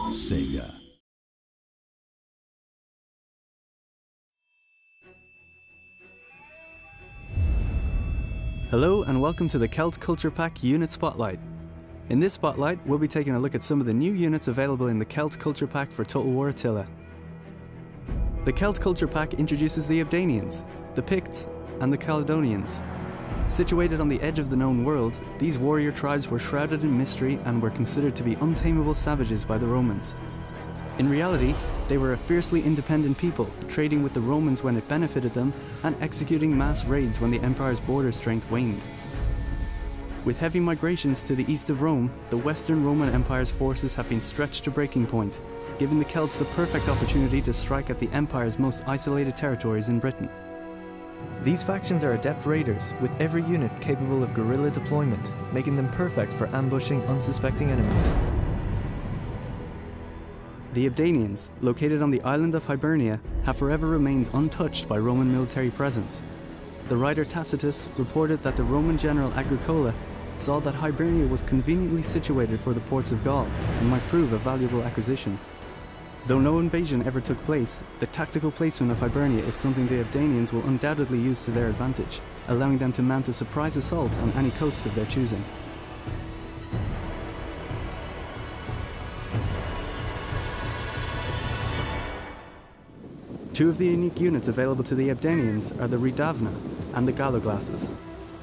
Sega. Hello and welcome to the Celt Culture Pack Unit Spotlight. In this spotlight, we'll be taking a look at some of the new units available in the Celt Culture Pack for Total War Attila. The Celt Culture Pack introduces the Abdanians, the Picts, and the Caledonians. Situated on the edge of the known world, these warrior tribes were shrouded in mystery and were considered to be untamable savages by the Romans. In reality, they were a fiercely independent people, trading with the Romans when it benefited them and executing mass raids when the empire's border strength waned. With heavy migrations to the east of Rome, the Western Roman Empire's forces have been stretched to breaking point, giving the Celts the perfect opportunity to strike at the Empire's most isolated territories in Britain. These factions are adept raiders, with every unit capable of guerrilla deployment, making them perfect for ambushing unsuspecting enemies. The Abdanians, located on the island of Hibernia, have forever remained untouched by Roman military presence. The writer Tacitus reported that the Roman general Agricola saw that Hibernia was conveniently situated for the ports of Gaul and might prove a valuable acquisition. Though no invasion ever took place, the tactical placement of Hibernia is something the Abdanians will undoubtedly use to their advantage, allowing them to mount a surprise assault on any coast of their choosing. Two of the unique units available to the Abdanians are the Ridavna and the Galloglasses.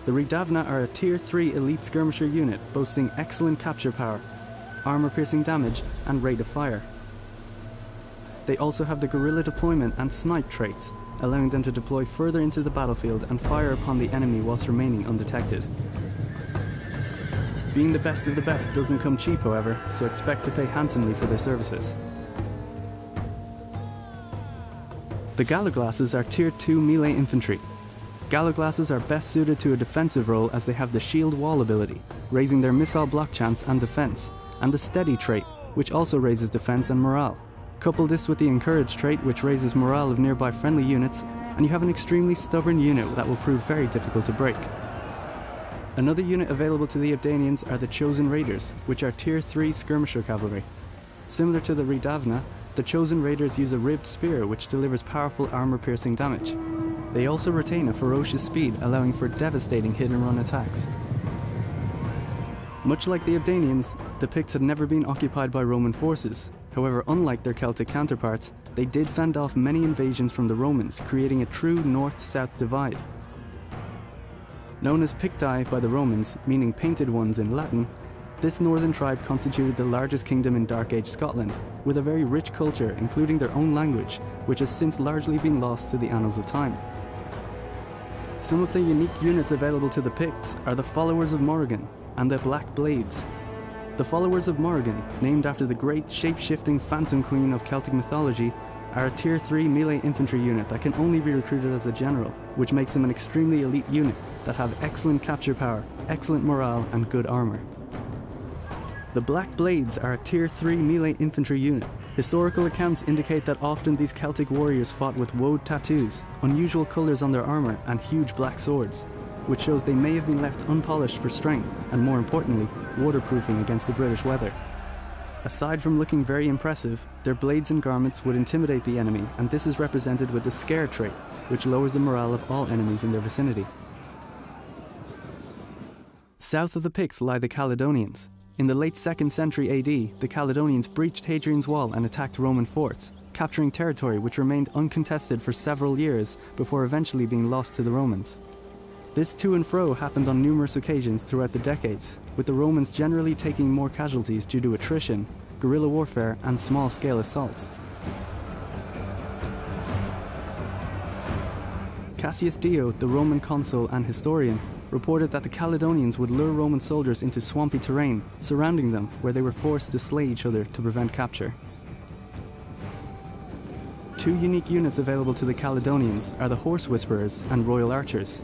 The Ridavna are a Tier 3 elite skirmisher unit boasting excellent capture power, armor-piercing damage, and rate of fire. They also have the guerrilla deployment and snipe traits, allowing them to deploy further into the battlefield and fire upon the enemy whilst remaining undetected. Being the best of the best doesn't come cheap, however, so expect to pay handsomely for their services. The Galloglasses are Tier 2 melee infantry. Galloglasses are best suited to a defensive role as they have the shield wall ability, raising their missile block chance and defense, and the steady trait, which also raises defense and morale. Couple this with the encourage trait, which raises morale of nearby friendly units, and you have an extremely stubborn unit that will prove very difficult to break. Another unit available to the Abdanians are the Chosen Raiders, which are Tier 3 skirmisher cavalry. Similar to the Ridavna, the Chosen Raiders use a ribbed spear which delivers powerful armor-piercing damage. They also retain a ferocious speed, allowing for devastating hit-and-run attacks. Much like the Abdanians, the Picts had never been occupied by Roman forces. However, unlike their Celtic counterparts, they did fend off many invasions from the Romans, creating a true north-south divide. Known as Picti by the Romans, meaning painted ones in Latin, this northern tribe constituted the largest kingdom in Dark Age Scotland, with a very rich culture, including their own language, which has since largely been lost to the annals of time. Some of the unique units available to the Picts are the Followers of Morrigan and the Black Blades. The Followers of Morrigan, named after the great shape-shifting Phantom Queen of Celtic mythology, are a Tier 3 melee infantry unit that can only be recruited as a general, which makes them an extremely elite unit that have excellent capture power, excellent morale, and good armor. The Black Blades are a Tier 3 melee infantry unit. Historical accounts indicate that often these Celtic warriors fought with woad tattoos, unusual colours on their armour, and huge black swords, which shows they may have been left unpolished for strength, and more importantly, waterproofing against the British weather. Aside from looking very impressive, their blades and garments would intimidate the enemy, and this is represented with the Scare trait, which lowers the morale of all enemies in their vicinity. South of the Picts lie the Caledonians. In the late 2nd century AD, the Caledonians breached Hadrian's Wall and attacked Roman forts, capturing territory which remained uncontested for several years before eventually being lost to the Romans. This to and fro happened on numerous occasions throughout the decades, with the Romans generally taking more casualties due to attrition, guerrilla warfare, and small-scale assaults. Cassius Dio, the Roman consul and historian, reported that the Caledonians would lure Roman soldiers into swampy terrain, surrounding them, where they were forced to slay each other to prevent capture. Two unique units available to the Caledonians are the Horse Whisperers and Royal Archers.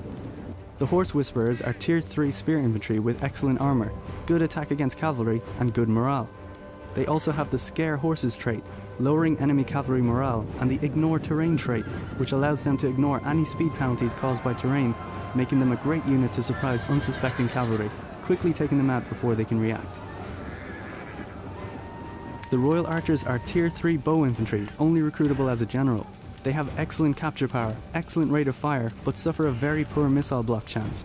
The Horse Whisperers are Tier 3 spear infantry with excellent armor, good attack against cavalry, and good morale. They also have the Scare Horses trait, lowering enemy cavalry morale, and the Ignore Terrain trait, which allows them to ignore any speed penalties caused by terrain, making them a great unit to surprise unsuspecting cavalry, quickly taking them out before they can react. The Royal Archers are Tier 3 bow infantry, only recruitable as a general. They have excellent capture power, excellent rate of fire, but suffer a very poor missile block chance.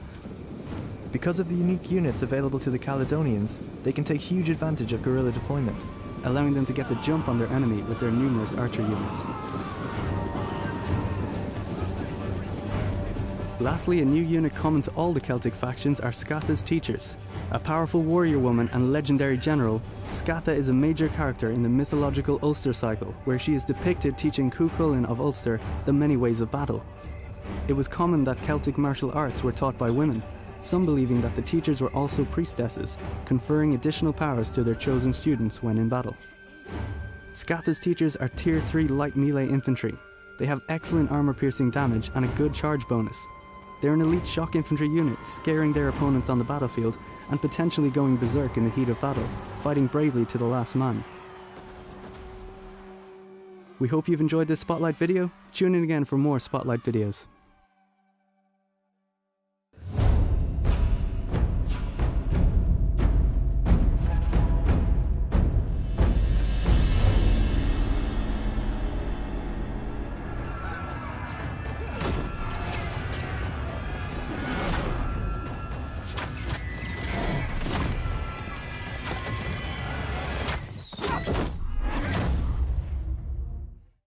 Because of the unique units available to the Caledonians, they can take huge advantage of guerrilla deployment, allowing them to get the jump on their enemy with their numerous archer units. Lastly, a new unit common to all the Celtic factions are Scatha's Teachers. A powerful warrior woman and legendary general, Scatha is a major character in the mythological Ulster cycle, where she is depicted teaching Cuchulainn of Ulster the many ways of battle. It was common that Celtic martial arts were taught by women, some believing that the teachers were also priestesses, conferring additional powers to their chosen students when in battle. Scatha's Teachers are Tier 3 light melee infantry. They have excellent armor-piercing damage and a good charge bonus. They're an elite shock infantry unit, scaring their opponents on the battlefield and potentially going berserk in the heat of battle, fighting bravely to the last man. We hope you've enjoyed this Spotlight video. Tune in again for more Spotlight videos.